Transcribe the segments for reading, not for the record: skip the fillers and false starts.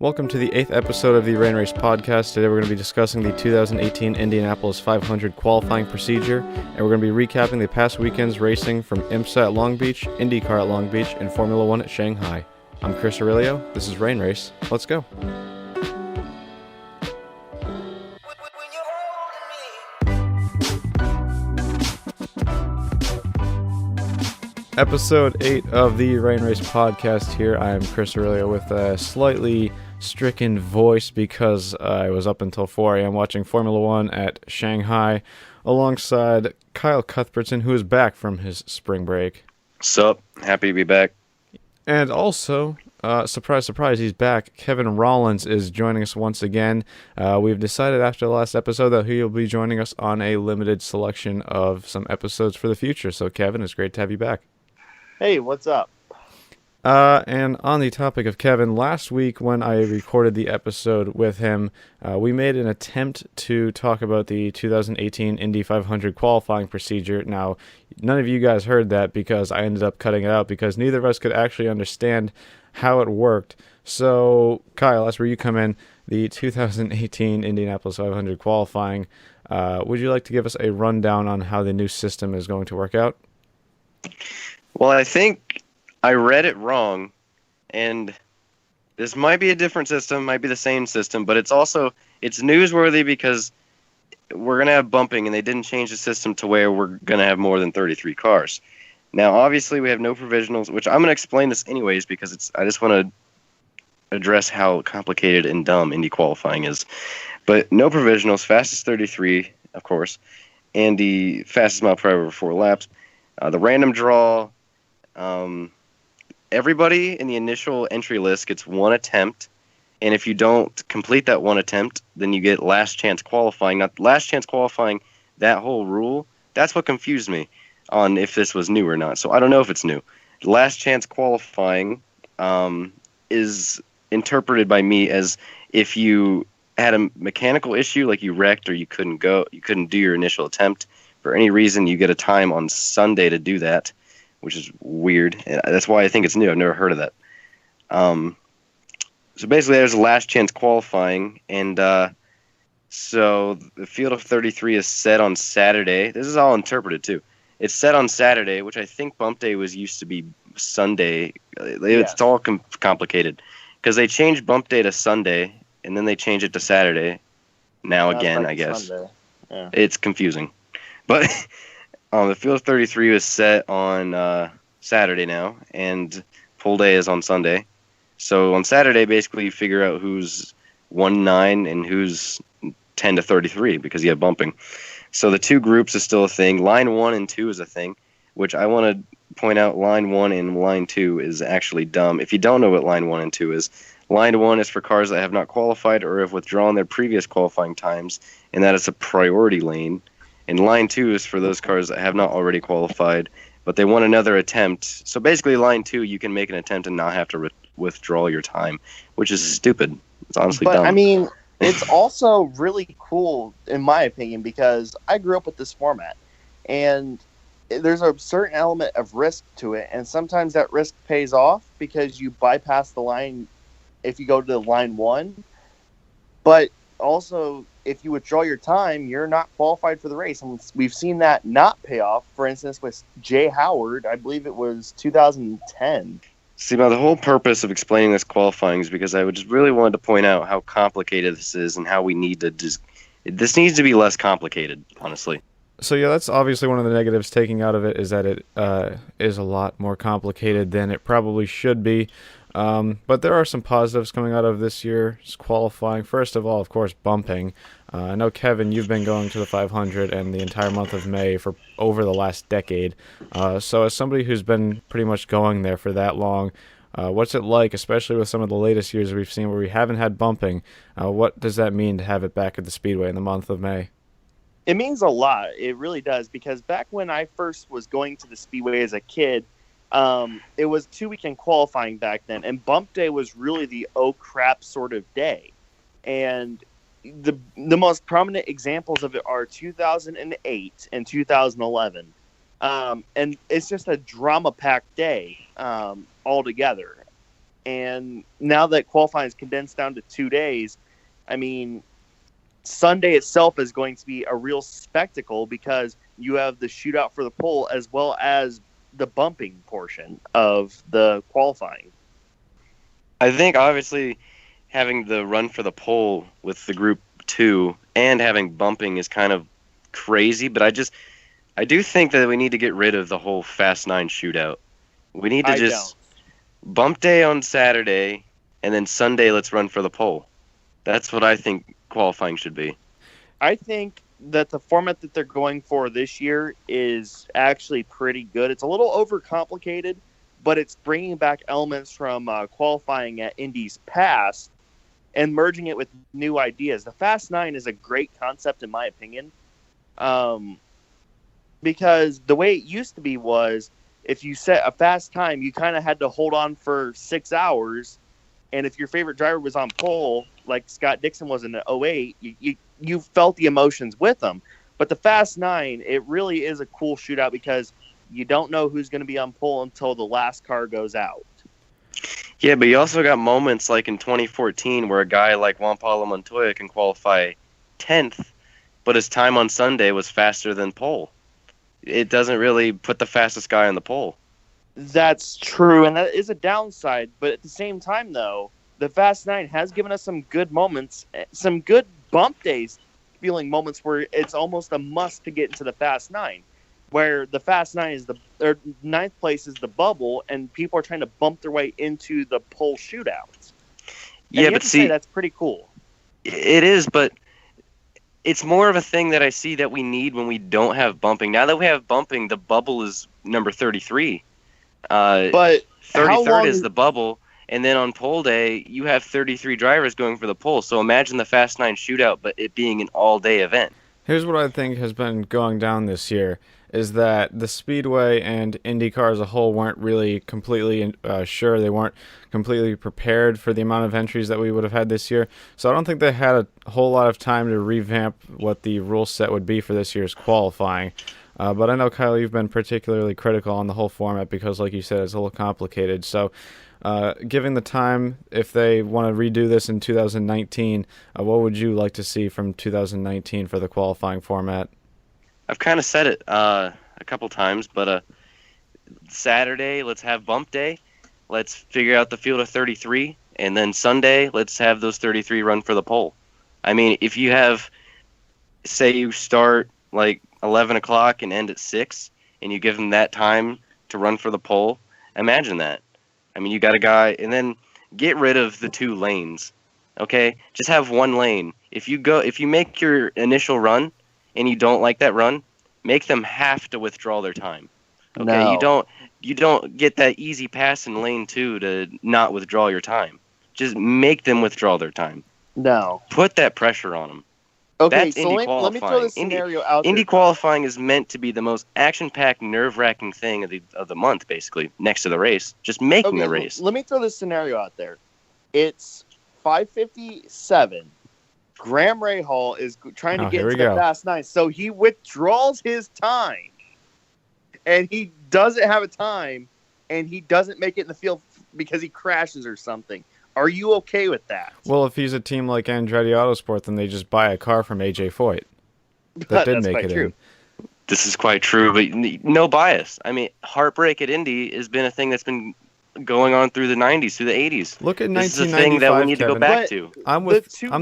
Welcome to the 8th episode of the Rain Race podcast. Today we're going to be discussing the 2018 Indianapolis 500 qualifying procedure, and we're going to be recapping the past weekend's racing from IMSA at Long Beach, IndyCar at Long Beach, and Formula One at Shanghai. I'm Chris Aurelio. This is Rain Race. Let's go. Episode 8 of the Rain Race podcast here. I am Chris Aurelio with a slightly stricken voice because I was up until 4 a.m. watching Formula One at Shanghai alongside Kyle Cuthbertson, who is back from his spring break. Sup? Happy to be back. And also, surprise, surprise, he's back. Kevin Rollins is joining us once again. We've decided after the last episode that he will be joining us on a limited selection of some episodes for the future. So, Kevin, it's great to have you back. Hey, what's up? And on the topic of Kevin, last week when I recorded the episode with him, we made an attempt to talk about the 2018 Indy 500 qualifying procedure. Now, none of you guys heard that because I ended up cutting it out because neither of us could actually understand how it worked. So, Kyle, that's where you come in. The 2018 Indianapolis 500 qualifying. Would you like to give us a rundown on how the new system is going to work out? Well, I think I read it wrong, and this might be a different system, might be the same system, but it's newsworthy because we're going to have bumping, and they didn't change the system to where we're going to have more than 33 cars. Now, obviously, we have no provisionals, which I'm going to explain this anyways because I just want to address how complicated and dumb Indy qualifying is. But no provisionals, fastest 33, of course, and the fastest mile per hour over 4 laps. The random draw. Everybody in the initial entry list gets one attempt, and if you don't complete that one attempt, then you get last chance qualifying. Now, last chance qualifying, that whole rule, that's what confused me on if this was new or not. So I don't know if it's new. Last chance qualifying is interpreted by me as if you had a mechanical issue, like you wrecked or you couldn't do your initial attempt for any reason, you get a time on Sunday to do that, which is weird. And that's why I think it's new. I've never heard of that. So basically, there's last chance qualifying, and so the field of 33 is set on Saturday. This is all interpreted, too. It's set on Saturday, which I think bump day used to be Sunday. It's all complicated because they changed bump day to Sunday, and then they changed it to Saturday. Now again, I guess. Yeah. It's confusing. But the field of 33 was set on Saturday now, and full day is on Sunday. So on Saturday, basically, you figure out who's 1-9 and who's 10 to 33 because you have bumping. So the two groups is still a thing. Line 1 and 2 is a thing, which I want to point out line 1 and line 2 is actually dumb. If you don't know what line 1 and 2 is, line 1 is for cars that have not qualified or have withdrawn their previous qualifying times, and that is a priority lane. And line 2 is for those cars that have not already qualified, but they want another attempt. So basically, line 2, you can make an attempt and not have to withdraw your time, which is stupid. It's honestly dumb. But, I mean, it's also really cool, in my opinion, because I grew up with this format. And there's a certain element of risk to it, and sometimes that risk pays off because you bypass the line if you go to line 1. But also, if you withdraw your time, you're not qualified for the race. And we've seen that not pay off. For instance, with Jay Howard, I believe it was 2010. See, now the whole purpose of explaining this qualifying is because I just really wanted to point out how complicated this is and how we need to this needs to be less complicated, honestly. So yeah, that's obviously one of the negatives taking out of it is that it is a lot more complicated than it probably should be. But there are some positives coming out of this year's qualifying. First of all, of course, bumping. I know, Kevin, you've been going to the 500 and the entire month of May for over the last decade. So as somebody who's been pretty much going there for that long, what's it like, especially with some of the latest years we've seen where we haven't had bumping? What does that mean to have it back at the Speedway in the month of May? It means a lot. It really does, because back when I first was going to the Speedway as a kid, it was 2-weekend qualifying back then, and bump day was really the oh crap sort of day. And the most prominent examples of it are 2008 and 2011. And it's just a drama-packed day altogether. And now that qualifying is condensed down to 2 days, I mean, Sunday itself is going to be a real spectacle because you have the shootout for the pole as well as the bumping portion of the qualifying. I think obviously having the run for the pole with the group 2 and having bumping is kind of crazy, but I do think that we need to get rid of the whole Fast 9 shootout. We need to just bump day on Saturday, and then Sunday let's run for the pole. That's what I think qualifying should be. I think that the format that they're going for this year is actually pretty good. It's a little overcomplicated, but it's bringing back elements from qualifying at Indy's past and merging it with new ideas. The Fast 9 is a great concept, in my opinion, because the way it used to be was if you set a fast time, you kind of had to hold on for 6 hours. And if your favorite driver was on pole, like Scott Dixon was in 08, you felt the emotions with them. But the Fast 9, it really is a cool shootout because you don't know who's going to be on pole until the last car goes out. Yeah, but you also got moments like in 2014 where a guy like Juan Pablo Montoya can qualify 10th, but his time on Sunday was faster than pole. It doesn't really put the fastest guy on the pole. That's true, and that is a downside. But at the same time, though, the Fast 9 has given us some good moments, some good bump days feeling moments where it's almost a must to get into the Fast 9, where the Fast 9 is ninth place is the bubble, and people are trying to bump their way into the pole shootouts. Yeah, but see, that's pretty cool. It is, but it's more of a thing that I see that we need when we don't have bumping. Now that we have bumping, the bubble is number 33. But 33rd is the bubble, and then on pole day, you have 33 drivers going for the pole. So imagine the Fast 9 shootout, but it being an all-day event. Here's what I think has been going down this year, is that the Speedway and IndyCar as a whole weren't really completely sure. They weren't completely prepared for the amount of entries that we would have had this year. So I don't think they had a whole lot of time to revamp what the rule set would be for this year's qualifying. But I know, Kyle, you've been particularly critical on the whole format because, like you said, it's a little complicated. So given the time, if they want to redo this in 2019, what would you like to see from 2019 for the qualifying format? I've kind of said it a couple times, but Saturday, let's have bump day. Let's figure out the field of 33. And then Sunday, let's have those 33 run for the pole. I mean, if you have, say you start like 11 o'clock and end at 6, and you give them that time to run for the pole, imagine that. I mean, you got a guy, and then get rid of the 2 lanes, okay? Just have 1 lane. If you make your initial run and you don't like that run, make them have to withdraw their time. Okay, No. You don't get that easy pass in lane 2 to not withdraw your time. Just make them withdraw their time. No. Put that pressure on them. Okay, That's so Indy let me throw qualifying. this scenario out there. Indy qualifying is meant to be the most action-packed, nerve-wracking thing of the month, basically, next to the race. Just making the race. Let me throw this scenario out there. It's 5:57. Graham Rahal is trying to get into the Fast 9, so he withdraws his time, and he doesn't have a time, and he doesn't make it in the field because he crashes or something. Are you okay with that? Well, if he's a team like Andretti Autosport, then they just buy a car from AJ Foyt. That did make it in. This is quite true, but no bias. I mean, heartbreak at Indy has been a thing that's been going on through the 90s, through the 80s. Look at 1995, This is a thing that we need to go back to. I'm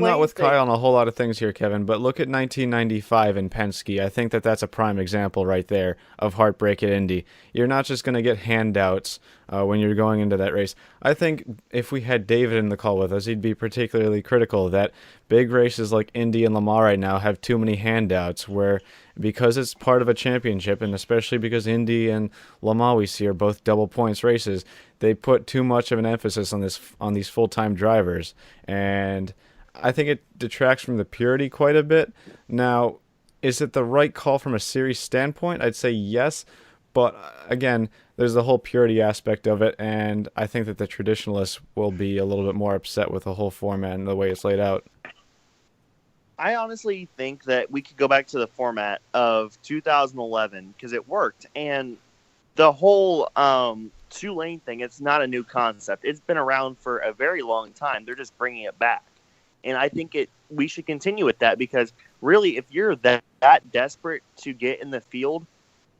not with Kyle on a whole lot of things here, Kevin, but look at 1995 in Penske. I think that's a prime example right there of heartbreak at Indy. You're not just going to get handouts when you're going into that race. I think if we had David in the call with us, he'd be particularly critical that big races like Indy and Le Mans right now have too many handouts where because it's part of a championship, and especially because Indy and Le Mans we see are both double points races, they put too much of an emphasis on these full-time drivers, and I think it detracts from the purity quite a bit. Now, is it the right call from a series standpoint? I'd say yes, but again, there's the whole purity aspect of it, and I think that the traditionalists will be a little bit more upset with the whole format and the way it's laid out. I honestly think that we could go back to the format of 2011 because it worked, and the whole two-lane thing, it's not a new concept. It's been around for a very long time. They're just bringing it back. And I think we should continue with that because really, if you're that desperate to get in the field,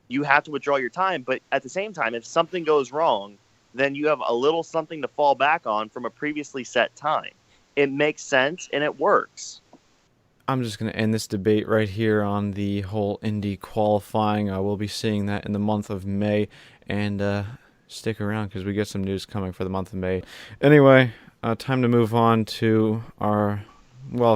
you have to withdraw your time. But at the same time, if something goes wrong, then you have a little something to fall back on from a previously set time. It makes sense and it works. I'm just going to end this debate right here on the whole Indy qualifying. We'll be seeing that in the month of May, and stick around because we get some news coming for the month of May. Anyway, time to move on to our,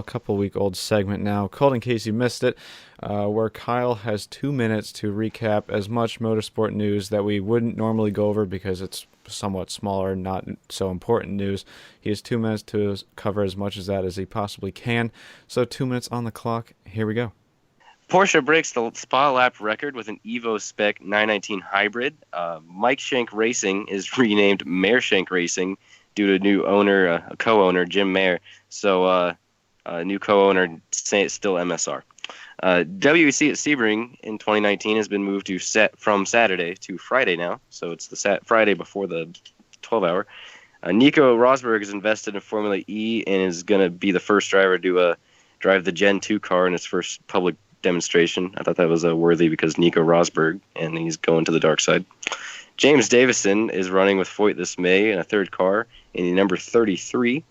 couple-week-old segment now, called In Case You Missed It, where Kyle has 2 minutes to recap as much motorsport news that we wouldn't normally go over because it's somewhat smaller, not so important news. He has 2 minutes to cover as much as that as he possibly can. So 2 minutes on the clock. Here we go. Porsche breaks the Spa lap record with an Evo Spec 919 hybrid. Mike Shank Racing is renamed Mayer Shank Racing due to a new owner, co-owner, Jim Mayer. So new co-owner, still MSR. WEC at Sebring in 2019 has been moved to from Saturday to Friday now, so it's the Friday before the 12-hour. Nico Rosberg is invested in Formula E and is going to be the first driver to drive the Gen 2 car in his first public demonstration. I thought that was worthy because Nico Rosberg, and he's going to the dark side. James Davison is running with Foyt this May in a third car in the number 33,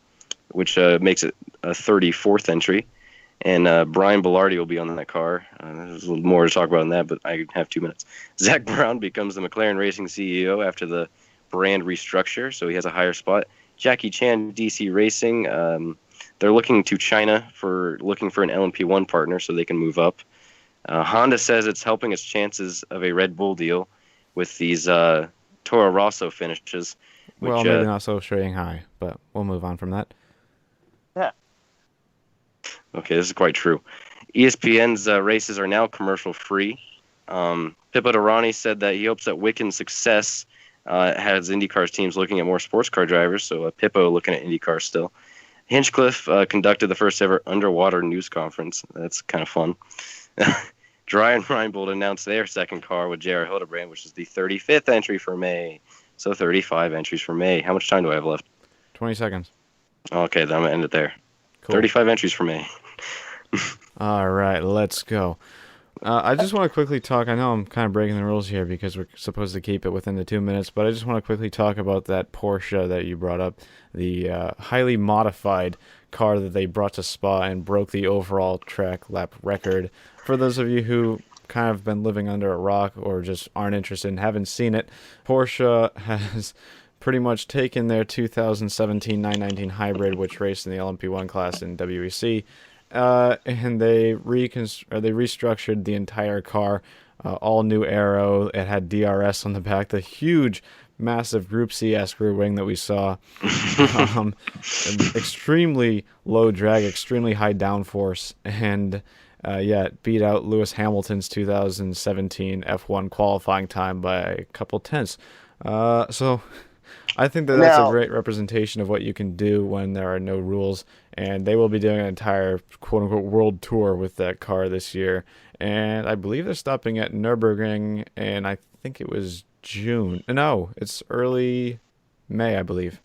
which makes it a 34th entry. And Brian Bellardi will be on that car. There's a little more to talk about on that, but I have 2 minutes. Zach Brown becomes the McLaren Racing CEO after the brand restructure, so he has a higher spot. Jackie Chan, DC Racing, they're looking to China looking for an LMP1 partner so they can move up. Honda says it's helping its chances of a Red Bull deal with these Toro Rosso finishes. Well, maybe not so Shanghai, but we'll move on from that. Yeah. Okay, this is quite true. ESPN's races are now commercial-free. Pippo Durrani said that he hopes that Wiccan's success has IndyCar's teams looking at more sports car drivers, so Pippo looking at IndyCar still. Hinchcliffe conducted the first ever underwater news conference. That's kind of fun. Dry and Reinbold announced their second car with J.R. Hildebrand, which is the 35th entry for May. So 35 entries for May. How much time do I have left? 20 seconds. Okay, then I'm going to end it there. Cool. 35 entries for May. All right, let's go. I just want to quickly talk. I know I'm kind of breaking the rules here because we're supposed to keep it within the 2 minutes, but I just want to quickly talk about that Porsche that you brought up, the highly modified car that they brought to Spa and broke the overall track lap record. For those of you who kind of been living under a rock or just aren't interested and haven't seen it, Porsche has pretty much taken their 2017 919 hybrid, which raced in the LMP1 class in WEC, and they restructured the entire car, all new aero. It had DRS on the back, the huge, massive Group C screw wing that we saw, extremely low drag, extremely high downforce, and it beat out Lewis Hamilton's 2017 F1 qualifying time by a couple tenths. So I think that's a great representation of what you can do when there are no rules, and they will be doing an entire quote-unquote world tour with that car this year, and I believe they're stopping at Nürburgring, and I think it was June. No, it's early May, I believe.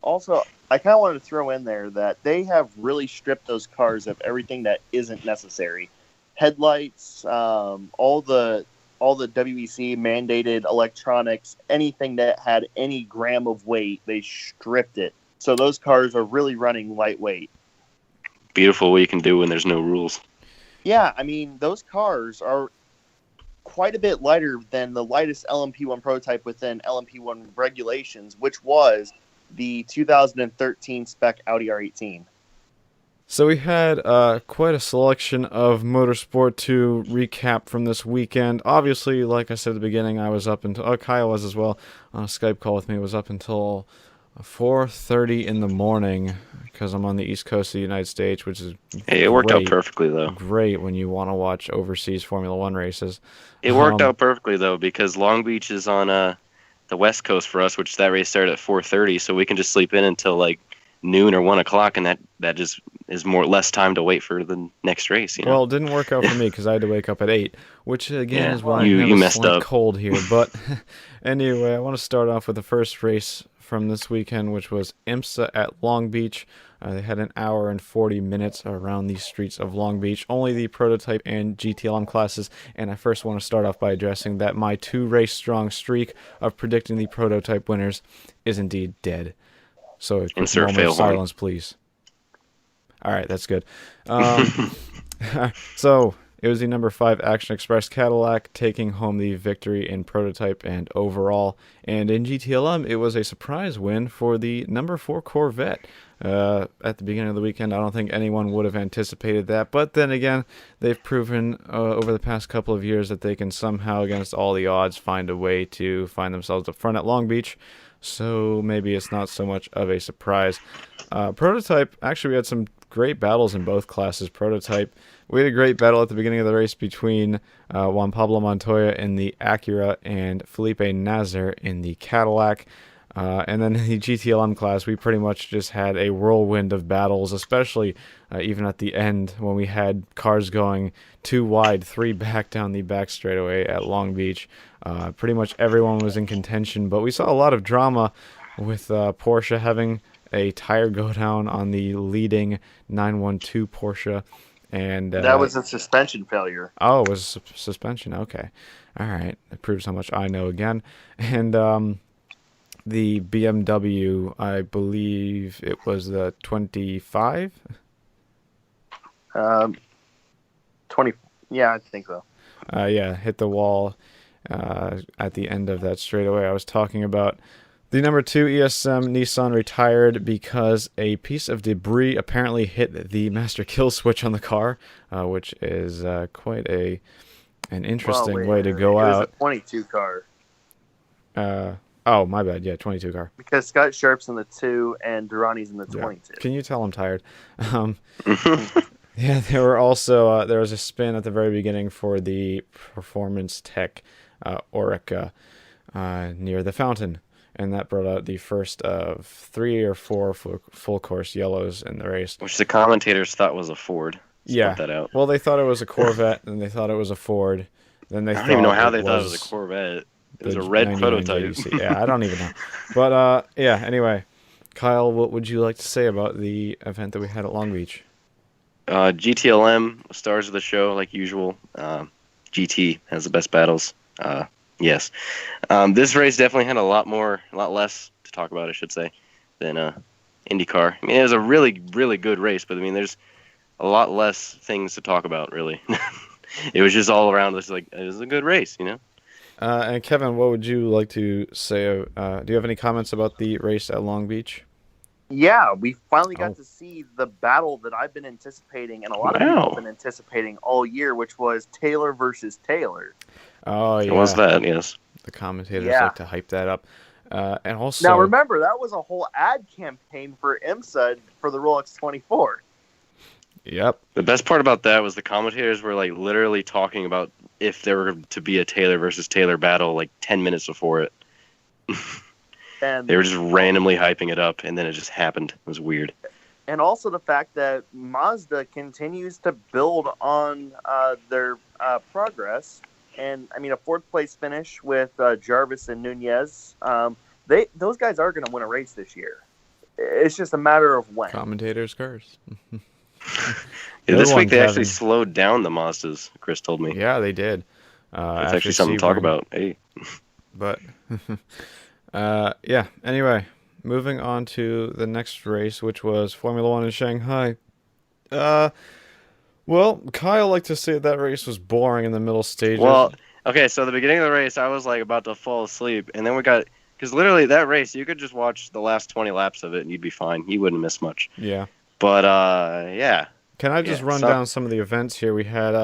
Also, I kind of wanted to throw in there that they have really stripped those cars of everything that isn't necessary. Headlights, all the WEC mandated electronics, anything that had any gram of weight, they stripped it. So those cars are really running lightweight. Beautiful what you can do when there's no rules. Yeah, I mean, those cars are quite a bit lighter than the lightest LMP1 prototype within LMP1 regulations, which was the 2013 spec Audi R18. So we had quite a selection of motorsport to recap from this weekend. Obviously, like I said at the beginning, I was up until Kyle was as well on a Skype call with me. It was up until 4:30 in the morning because I'm on the East Coast of the United States, which is it worked out perfectly though. Great when you want to watch overseas Formula One races. It worked out perfectly though because Long Beach is on the West Coast for us, which that race started at 4:30, so we can just sleep in until like noon or 1 o'clock, and that that just is less time to wait for the next race. Well, it didn't work out for me because I had to wake up at 8, which again Yeah, is why you I have a messed slight up. cold here. But anyway, I want to start off with the first race from this weekend, which was IMSA at Long Beach. They had an hour and 40 minutes around the streets of Long Beach. Only the prototype and GTLM classes. And I first want to start off by addressing that my 2-race strong streak of predicting the prototype winners is indeed dead. So a quick Insert moment fail of horn. silence, please. All right, that's good. So it was the number 5 Action Express Cadillac taking home the victory in prototype and overall. And in GTLM, it was a surprise win for the number 4 Corvette. At the beginning of the weekend, I don't think anyone would have anticipated that. But then again, they've proven over the past couple of years that they can somehow, against all the odds, find a way to find themselves up front at Long Beach. So maybe it's not so much of a surprise. Prototype, actually, we had some great battles in both classes. Prototype, we had a great battle at the beginning of the race between Juan Pablo Montoya in the Acura and Felipe Nasr in the Cadillac. And then in the GTLM class, we pretty much just had a whirlwind of battles, especially even at the end when we had cars going 2 wide, 3 back down the back straightaway at Long Beach. Pretty much everyone was in contention, but we saw a lot of drama with Porsche having a tire go down on the leading 912 Porsche. And that was a suspension failure. Oh, it was suspension. Okay. All right. That proves how much I know again. And the BMW, I believe it was the 25? 20. Yeah, I think so. Yeah, hit the wall at the end of that straightaway I was talking about. The number 2 ESM Nissan retired because a piece of debris apparently hit the master kill switch on the car, which is quite an interesting way to go out. It was a 22 car. Oh, my bad. Yeah, 22 car. Because Scott Sharp's in the 2 and Durrani's in the 22. Can you tell I'm tired? Yeah, there were also there was a spin at the very beginning for the Performance Tech Orica near the fountain, and that brought out the first of 3 or 4 full course yellows in the race. Which the commentators thought was a Ford. Yeah. That out. Well, they thought it was a Corvette, and they thought it was a Ford. Then they I don't even know how they thought it was a Corvette. It was a red prototype. JDC. Yeah, I don't even know. But yeah. Anyway, Kyle, what would you like to say about the event that we had at Long Beach? GTLM, stars of the show, like usual. GT has the best battles. Yes. This race definitely had a lot less to talk about, I should say, than IndyCar. I mean, it was a really, really good race, but I mean, there's a lot less things to talk about, really. It was just all around. It was a good race, you know. And Kevin, what would you like to say? Do you have any comments about the race at Long Beach? Yeah, we finally got to see the battle that I've been anticipating, and a lot of people have been anticipating all year, which was Taylor versus Taylor. Oh, yeah. It was that, yes. The commentators like to hype that up. And also, now remember, that was a whole ad campaign for IMSA for the Rolex 24. Yep. The best part about that was the commentators were like literally talking about if there were to be a Taylor versus Taylor battle like 10 minutes before it. And they were just randomly hyping it up, and then it just happened. It was weird. And also the fact that Mazda continues to build on their progress. And, I mean, a 4th place finish with Jarvis and Nunez. Those guys are going to win a race this year. It's just a matter of when. Commentators curse. This week they actually slowed down the Mazdas, Chris told me. Yeah, they did. It's actually something to talk about. Hey. But, yeah, anyway, moving on to the next race, which was Formula 1 in Shanghai. Well, Kyle liked to say that race was boring in the middle stages. Well, okay, so the beginning of the race, I was like about to fall asleep, and then we got, because literally that race, you could just watch the last 20 laps of it, and you'd be fine. You wouldn't miss much. Yeah. But, yeah. Can I just run down some of the events here? We had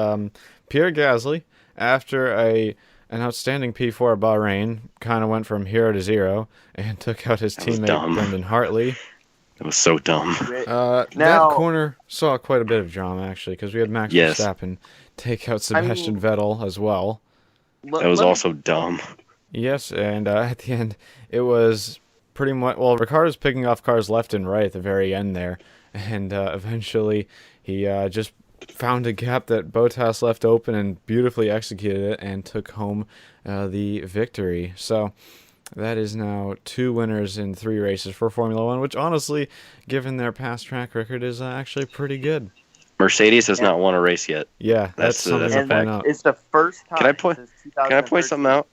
Pierre Gasly, after an outstanding P4 at Bahrain, kind of went from hero to zero and took out his teammate Brendan Hartley. It was so dumb. That corner saw quite a bit of drama, actually, because we had Max Verstappen take out Sebastian Vettel as well. That was also dumb. Yes, and at the end, it was pretty much... Well, Ricciardo's picking off cars left and right at the very end there. and eventually he just found a gap that Bottas left open and beautifully executed it and took home the victory. So that is now 2 winners in 3 races for Formula One, which honestly, given their past track record, is actually pretty good. Mercedes has Yeah. not won a race yet. Yeah, that's something that's to a point fact. out. It's the first time Can I point- since Can I point something 2013. out?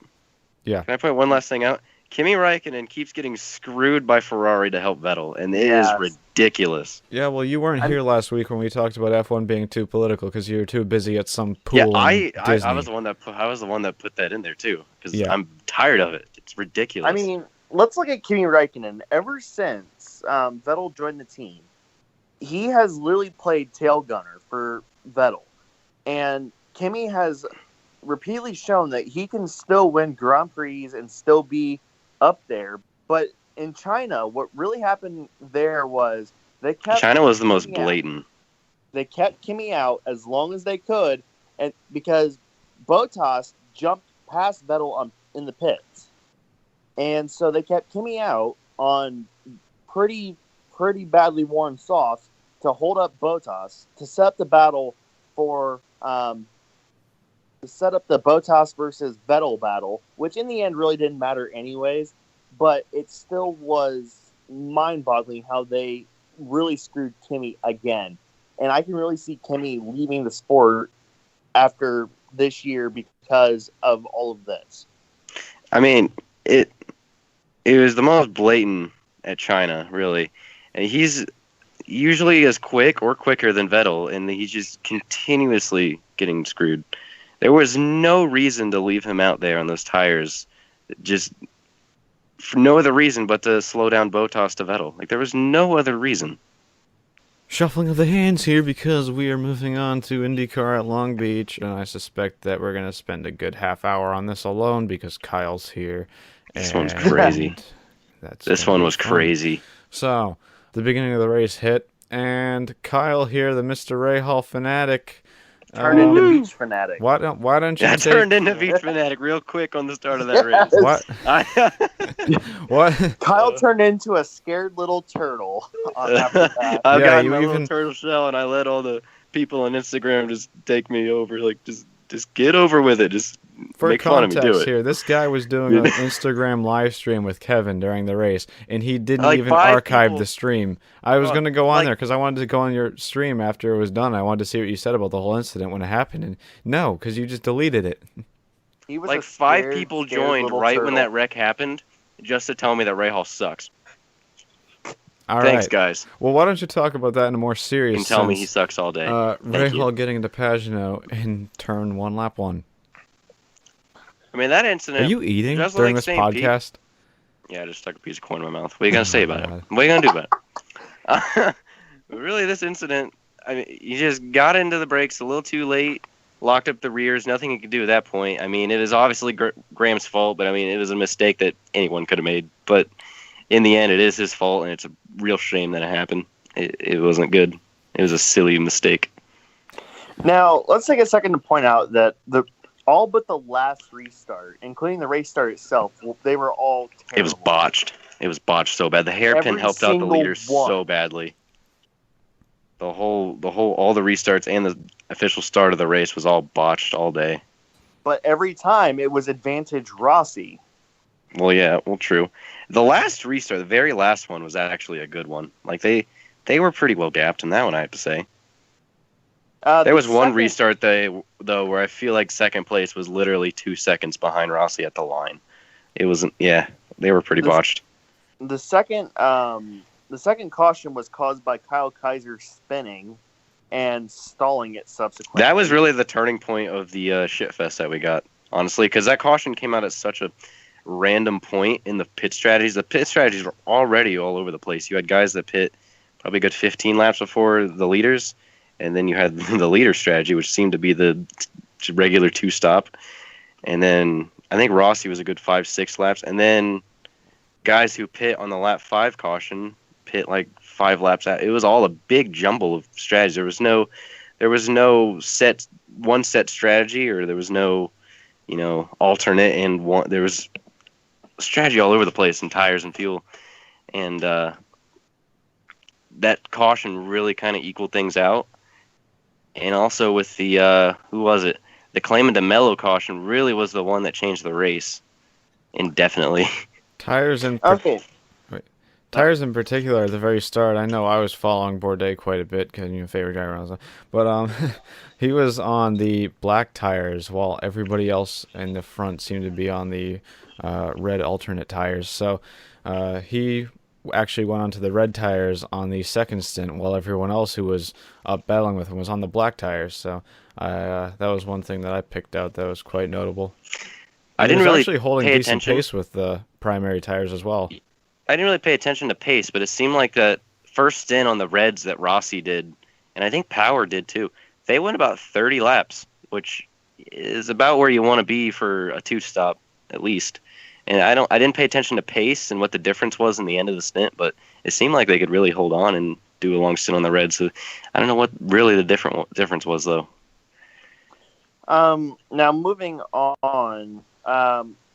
Yeah. Can I point one last thing out? Kimi Räikkönen keeps getting screwed by Ferrari to help Vettel, and it Yes. is ridiculous. Yeah, well, you weren't here last week when we talked about F1 being too political because you were too busy at some pool Yeah, in I Disney. was the one that put that in there too, because Yeah. I'm tired of it. It's ridiculous. I mean, let's look at Kimi Räikkönen. Ever since Vettel joined the team, he has literally played tail gunner for Vettel. And Kimi has repeatedly shown that he can still win Grand Prix and still be up there. But in China, what really happened there was they kept China was the most Kimi out. blatant. They kept Kimi out as long as they could, and because Bottas jumped past Vettel in the pits. And so they kept Kimi out on pretty badly worn softs to hold up Bottas to set up the battle for to set up the Bottas versus Vettel battle, which in the end really didn't matter anyways, but it still was mind-boggling how they really screwed Kimi again. And I can really see Kimi leaving the sport after this year because of all of this. I mean, it was the most blatant at China, really. And he's usually as quick or quicker than Vettel, and he's just continuously getting screwed. There was no reason to leave him out there on those tires, just for no other reason but to slow down Bottas to Vettel. Like, there was no other reason. Shuffling of the hands here because we are moving on to IndyCar at Long Beach, and I suspect that we're going to spend a good half hour on this alone because Kyle's here. This one's crazy. This one was fun. crazy. So, the beginning of the race hit, and Kyle here, the Mr. Rahal fanatic, Turned into Beach Fanatic. why don't you I take... turned into Beach Fanatic real quick on the start of that race. What? What? Kyle turned into a scared little turtle after that. I've Yeah, got you my even- little turtle shell, and I let all the people on Instagram just take me over. Like, just get over with it. Just For make fun of me. Do context it. here, this guy was doing an Instagram live stream with Kevin during the race, and he didn't Like even 5 archive people- the stream. I was going to go on like- there because I wanted to go on your stream after it was done. I wanted to see what you said about the whole incident when it happened, and no, because you just deleted it. He was Like, a 5 scared, people scared joined little right when turtle. that wreck happened, just to tell me that Rahal sucks. All Thanks, right. guys. Well, why don't you talk about that in a more You serious can tell me he sense? sucks all day. Thank you. Rahal getting into Pagano in turn 1, lap 1. I mean, that Are incident. you eating just during like this St. Pete- podcast? Yeah, I just stuck a piece of corn in my mouth. What are you gonna say about God. it? What are you gonna do about it? But really, this incident, I mean, he just got into the brakes a little too late, locked up the rears. Nothing he could do at that point. I mean, it is obviously Graham's fault, but I mean, it was a mistake that anyone could have made. But in the end, it is his fault, and it's a real shame that it happened. It wasn't good. It was a silly mistake. Now, let's take a second to point out that all but the last restart, including the race start itself, they were all terrible. It was botched. It was botched so bad. The hairpin Every helped out the single leaders one. so badly. All the restarts and the official start of the race was all botched all day. But every time it was advantage Rossi. Well, yeah, well, true. The last restart, the very last one, was actually a good one. Like, they were pretty well gapped in that one, I have to say. There was one restart, though, where I feel like second place was literally 2 seconds behind Rossi at the line. It wasn't, yeah, they were pretty botched. The second caution was caused by Kyle Kaiser spinning and stalling it subsequently. That was really the turning point of the shitfest that we got, honestly, because that caution came out at such a random point in the pit strategies. The pit strategies were already all over the place. You had guys that pit probably a good 15 laps before the leaders, and then you had the leader strategy, which seemed to be the regular 2-stop. And then I think Rossi was a good 5-6 laps. And then guys who pit on the lap 5 caution pit like 5 laps out. It was all a big jumble of strategies. There was no set strategy, or there was no, alternate, and there was strategy all over the place in tires and fuel. And that caution really kind of equaled things out. And also with the who was it? The Clayman DeMello caution really was the one that changed the race indefinitely. Tires in Okay. Tires in particular at the very start. I know I was following Bourdais quite a bit because you're a favorite guy around, but he was on the black tires while everybody else in the front seemed to be on the red alternate tires. So he actually went onto the red tires on the second stint while everyone else who was up battling with him was on the black tires. So that was one thing that I picked out that was quite notable. I He didn't was really actually holding pay decent attention. pace with the primary tires as well. I didn't really pay attention to pace, but it seemed like that first stint on the Reds that Rossi did, and I think Power did too. They went about 30 laps, which is about where you want to be for a two-stop at least. And I didn't pay attention to pace and what the difference was in the end of the stint, but it seemed like they could really hold on and do a long stint on the Reds. So I don't know what really the difference was though. Now moving on,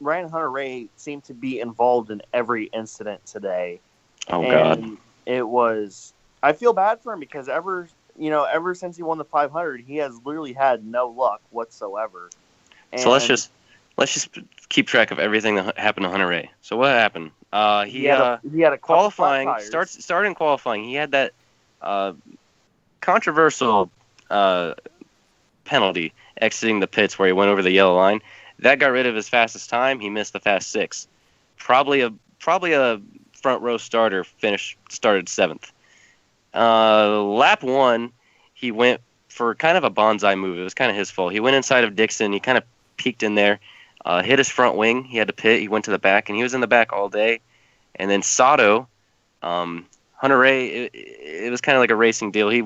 Ryan Hunter-Reay seemed to be involved in every incident today. Oh and God. It was. I feel bad for him because ever since he won the 500, he has literally had no luck whatsoever. So let's just keep track of everything that happened to Hunter-Reay. So what happened? He had a couple qualifying flat tires. starting qualifying. He had that controversial penalty exiting the pits where he went over the yellow line. That got rid of his fastest time. He missed the fast 6. Probably a front row starter started 7th. Lap 1, he went for kind of a bonsai move. It was kind of his fault. He went inside of Dixon. He kind of peeked in there, hit his front wing. He had to pit. He went to the back, and he was in the back all day. And then Sato, Hunter-Reay, it was kind of like a racing deal. He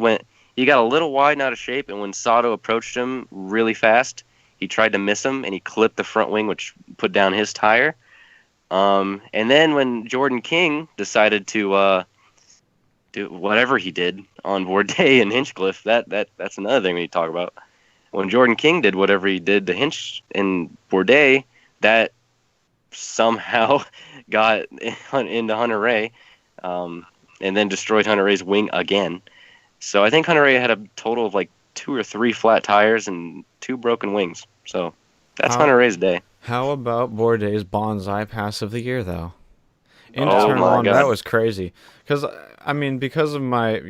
got a little wide and out of shape, and when Sato approached him really fast, he tried to miss him, and he clipped the front wing, which put down his tire. And then when Jordan King decided to do whatever he did on Bourdais and Hinchcliffe, that's another thing we need to talk about. When Jordan King did whatever he did to Hinch and Bourdais, that somehow got into Hunter-Reay, and then destroyed Hunter-Reay's wing again. So I think Hunter-Reay had a total of like 2 or 3 flat tires and 2 broken wings. So that's Hunter-Reay's day. How about Bourdais' bonsai pass of the year, though? In Oh turn my one, God. that was crazy. Because because of my,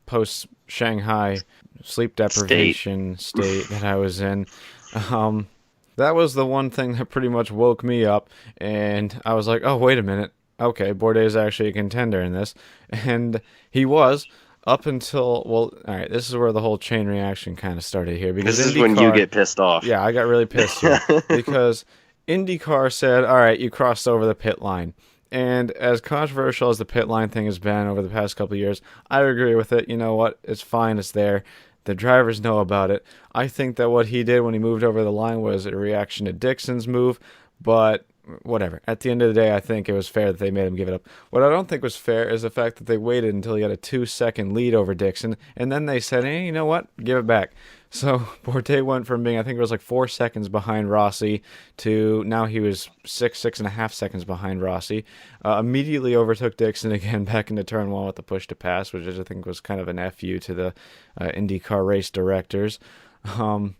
post-Shanghai sleep deprivation state that I was in, that was the one thing that pretty much woke me up. And I was like, oh, wait a minute. Okay, Bourdais is actually a contender in this. And he was. Up until, all right, this is where the whole chain reaction kind of started here. Because This is when you get pissed off. Yeah, I got really pissed here. Because IndyCar said, all right, you crossed over the pit line. And as controversial as the pit line thing has been over the past couple of years, I agree with it. You know what? It's fine. It's there. The drivers know about it. I think that what he did when he moved over the line was a reaction to Dixon's move, but whatever. At the end of the day, I think it was fair that they made him give it up. What I don't think was fair is the fact that they waited until he had a 2-second lead over Dixon, and then they said, hey, you know what? Give it back. So Bourdais went from being, I think it was like 4 seconds behind Rossi to now he was 6.5 seconds behind Rossi. Immediately overtook Dixon again back into turn 1 with the push to pass, which I think was kind of an FU to the IndyCar race directors. And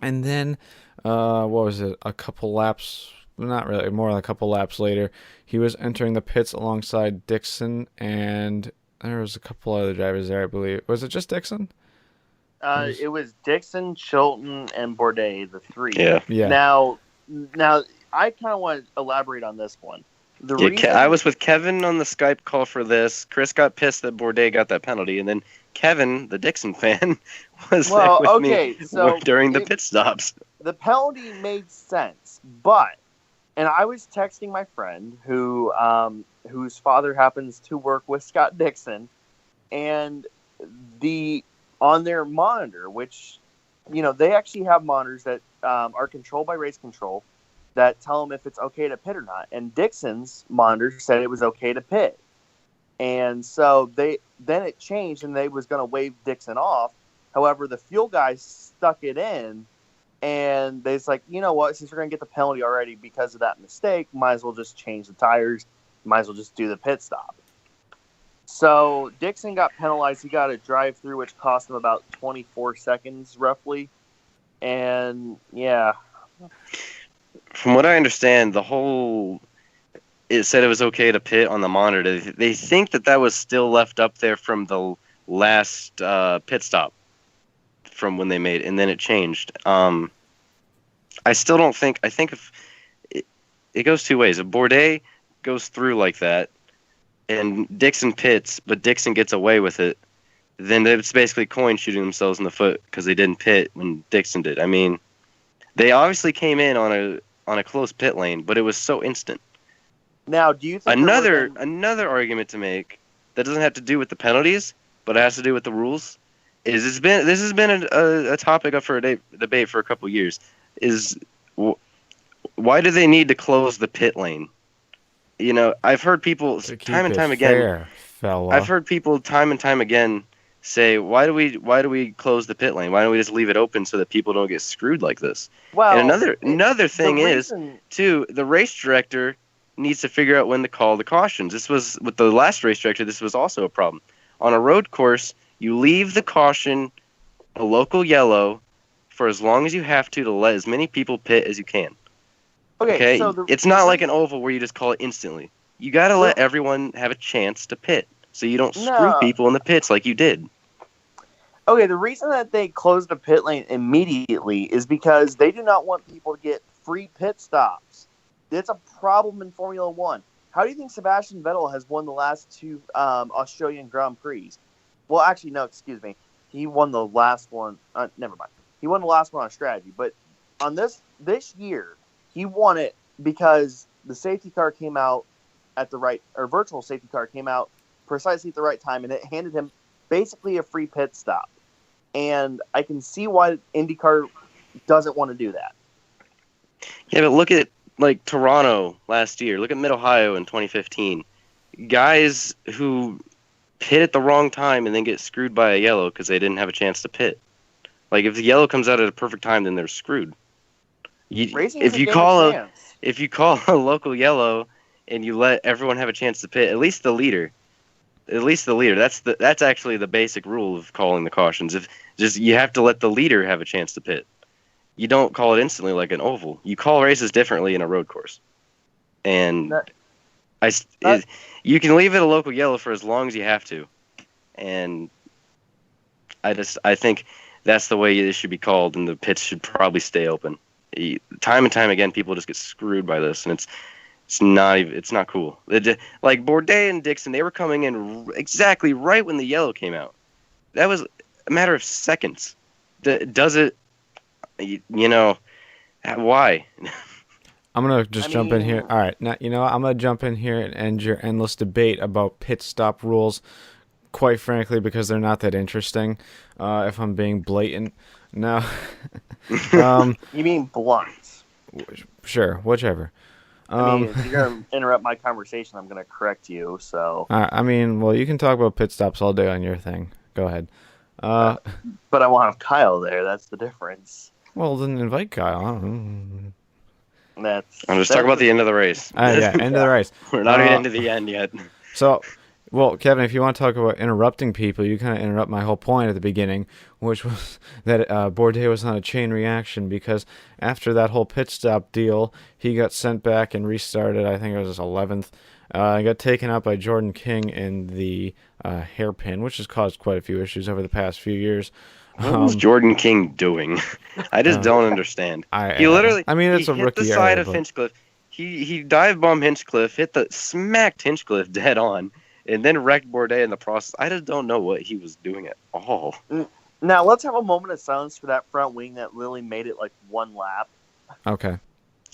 then, what was it? A couple laps, not really, more than a couple laps later, he was entering the pits alongside Dixon, and there was a couple other drivers there, I believe. Was it just Dixon? It was Dixon, Chilton, and Bourdais, the 3. Yeah. Now, I kind of want to elaborate on this one. I was with Kevin on the Skype call for this. Chris got pissed that Bourdais got that penalty, and then Kevin, the Dixon fan, was there with me during the pit stops. The penalty made sense, and I was texting my friend whose father happens to work with Scott Dixon, and on their monitor, which, they actually have monitors that are controlled by race control that tell them if it's okay to pit or not. And Dixon's monitor said it was okay to pit. And so then it changed and they was going to wave Dixon off. However, the fuel guys stuck it in and they's like, you know what, since we're going to get the penalty already because of that mistake, might as well just change the tires. Might as well just do the pit stop. So Dixon got penalized. He got a drive-through, which cost him about 24 seconds, roughly. And yeah, From what I understand, it said it was okay to pit on the monitor. They think that was still left up there from the last pit stop from when they made, and then it changed. I still don't think. I think if it goes two ways. If Bourdais goes through like that, and Dixon pits, but Dixon gets away with it, then it's basically coin shooting themselves in the foot because they didn't pit when Dixon did. I mean, they obviously came in on a close pit lane, but it was so instant. now do you think Another argument to make that doesn't have to do with the penalties, but it has to do with the rules, is this has been a topic up for a debate for a couple years. Is why do they need to close the pit lane? You know, I've heard people time and time again. Fair, fella. I've heard people time and time again say, why do we close the pit lane? Why don't we just leave it open so that people don't get screwed like this? well, And another thing is, reason- too, the race director needs to figure out when to call the cautions. This was with the last race director. This was also a problem. On a road course, you leave the caution a local yellow for as long as you have to let as many people pit as you can. Okay, so it's not like an oval where you just call it instantly. You got to let everyone have a chance to pit, so you don't screw people in the pits like you did. Okay, the reason that they closed the pit lane immediately is because they do not want people to get free pit stops. It's a problem in Formula One. How do you think Sebastian Vettel has won the last two Australian Grand Prix? Well, actually, no, excuse me. He won the last one. Never mind. He won the last one on strategy. But on this year, he won it because the safety car came out at the right, or virtual safety car came out precisely at the right time, and it handed him basically a free pit stop. And I can see why IndyCar doesn't want to do that. Yeah, but look at like Toronto last year. Look at Mid-Ohio in 2015. Guys who pit at the wrong time and then get screwed by a yellow because they didn't have a chance to pit. Like if the yellow comes out at a perfect time, then they're screwed. If you call a local yellow and you let everyone have a chance to pit, at least the leader. That's actually the basic rule of calling the cautions. You have to let the leader have a chance to pit. You don't call it instantly like an oval. You call races differently in a road course. And you can leave it a local yellow for as long as you have to. And I think that's the way it should be called, and the pits should probably stay open. Time and time again, people just get screwed by this, and it's not cool. Like Bourdais and Dixon, they were coming in exactly right when the yellow came out. That was a matter of seconds. Does it? Why? I'm gonna jump in here. All right, now I'm gonna jump in here and end your endless debate about pit stop rules. Quite frankly, because they're not that interesting. If I'm being blatant, now. You mean blunt? Sure, whichever. If you're gonna interrupt my conversation, I'm gonna correct you. So. Well, you can talk about pit stops all day on your thing. Go ahead. But I won't have Kyle there. That's the difference. Well, then invite Kyle. I'm just talking about the end of the race. Yeah, end of the race. We're not even into the end yet. So, well, Kevin, if you want to talk about interrupting people, you kind of interrupt my whole point at the beginning, which was that Bourdais was on a chain reaction because after that whole pit stop deal, he got sent back and restarted. I think it was his 11th. He got taken out by Jordan King in the hairpin, which has caused quite a few issues over the past few years. What was Jordan King doing? I just don't understand. It's a hit rookie the side error, of Hinchcliffe. He dive bombed Hinchcliffe, smacked Hinchcliffe dead on, and then wrecked Bourdais in the process. I just don't know what he was doing at all. Now let's have a moment of silence for that front wing that Lily made it like one lap. Okay.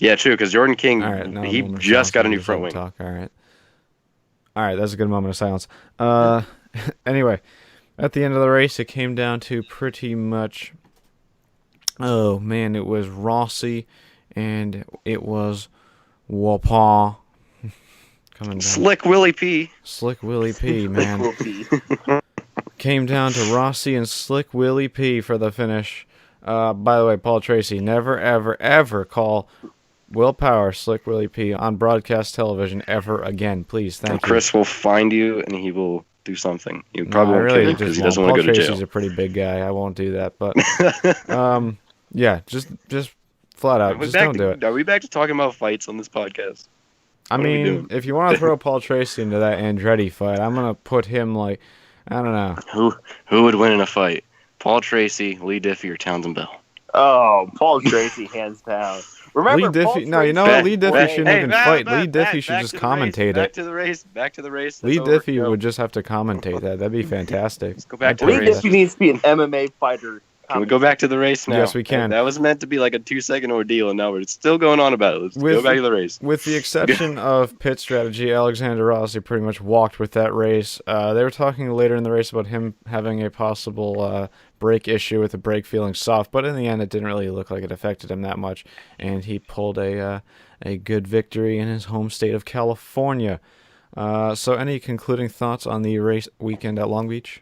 Yeah, true. Because Jordan King, he just got a new front wing. Talk. All right, that's a good moment of silence. Anyway. At the end of the race, it came down to pretty much, oh man, it was Rossi and it was Wapa coming down. Slick Willie P. Slick Willie P, man. Came down to Rossi and Slick Willie P for the finish. By the way, Paul Tracy, never, ever, ever call Will Power Slick Willie P on broadcast television ever again, please. Thank you. Chris will find you and he will do something. He No, probably I won't really kill you just because he won't. doesn't Paul want to go to Tracy's jail. a pretty big guy. I won't do that, but yeah, just flat out, just don't do it. Are we back to talking about fights on this podcast? I What are we mean, doing? if you want to throw Paul Tracy into that Andretti fight, I'm gonna put him like, I don't know. Who would win in a fight? Paul Tracy, Lee Diffie, or Townsend Bell? Oh, Paul Tracy, hands down. Remember, Lee Paul Diffie. No, you know Tracy- what? Lee Diffie shouldn't Hey, even back- fight. back- Lee back- Diffie should back just to the race, commentate Back it. to the race. Back to the race. Lee That's over. Diffie Go. would just have to commentate that. That'd be fantastic. Let's go back to I'd the Lee pay race. for that. Diffie needs to be an MMA fighter. Can we go back to the race now? Yes, we can. That was meant to be like a 2-second ordeal, and now we're still going on about it. Let's With- go back to the race. With the exception of pit strategy, Alexander Rossi pretty much walked with that race. They were talking later in the race about him having a possible brake issue with the brake feeling soft, but in the end, it didn't really look like it affected him that much, and he pulled a good victory in his home state of California. So, any concluding thoughts on the race weekend at Long Beach?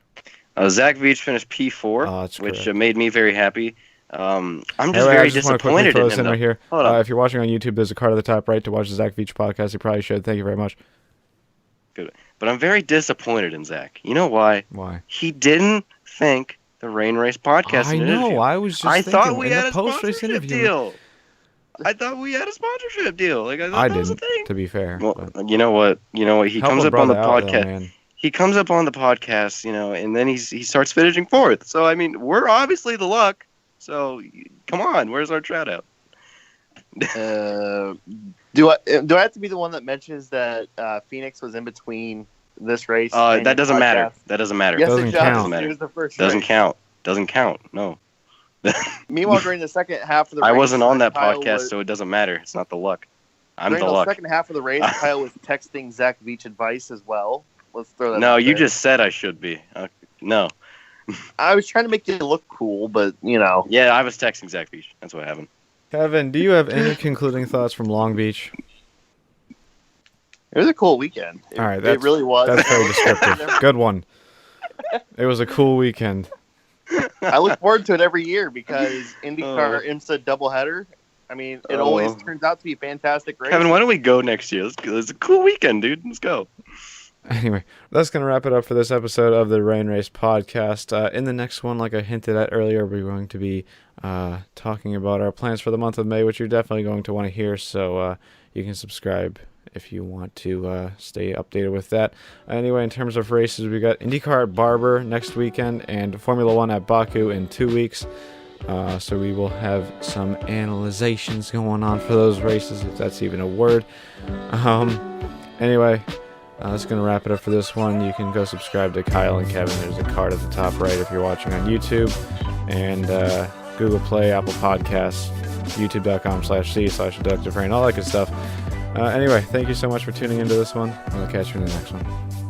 Zach Veach finished P4, That's which correct. made me very happy. I'm just Hey, wait, very I just want to quickly disappointed throw in this him. in right though. here. Hold on. If you're watching on YouTube, there's a card at the top right to watch the Zach Veach podcast. You probably should. Thank you very much. But I'm very disappointed in Zach. You know why? Why? He didn't thank the Rain Race podcast. I in an know. interview. I was just I thinking thought we in had the a post-race sponsorship interview. deal. I thought we had a sponsorship deal. Like I thought I that was a didn't, thing. to be fair. Well, but you know what? He help comes a up on the brother out, though, podcast. man. He comes up on the podcast, and then he starts finishing fourth. So I mean, we're obviously the luck. So come on, where's our shout out? Do I have to be the one that mentions that Phoenix was in between this race? and That doesn't your matter. podcast? That doesn't matter. Yes, Doesn't it count. does. It was the first Doesn't race. count. Doesn't count. No. Meanwhile, during the second half of the race, I wasn't on that Kyle podcast, was- so it doesn't matter. It's not the luck. I'm during the the luck. second half of the race, Kyle was texting Zach Veach advice as well. Let's throw that. No, out you there. just said I should be. No. I was trying to make you look cool, but you know. Yeah, I was texting Zach Beach. That's what happened. Kevin, do you have any concluding thoughts from Long Beach? It was a cool weekend. All right, it really was. That's very descriptive. Good one. It was a cool weekend. I look forward to it every year because IndyCar IMSA doubleheader. I mean, it always turns out to be a fantastic race. Kevin, why don't we go next year? It's a cool weekend, dude. Let's go. Anyway, that's going to wrap it up for this episode of the Rain Race podcast. In the next one, like I hinted at earlier, we're going to be talking about our plans for the month of May, which you're definitely going to want to hear, so you can subscribe if you want to stay updated with that. Anyway, in terms of races, we got IndyCar at Barber next weekend and Formula One at Baku in 2 weeks. So we will have some analyzations going on for those races, if that's even a word. Anyway, that's going to wrap it up for this one. You can go subscribe to Kyle and Kevin. There's a card at the top right if you're watching on YouTube. And Google Play, Apple Podcasts, youtube.com/c/deductive brain, all that good stuff. Anyway, thank you so much for tuning into this one. I'll catch you in the next one.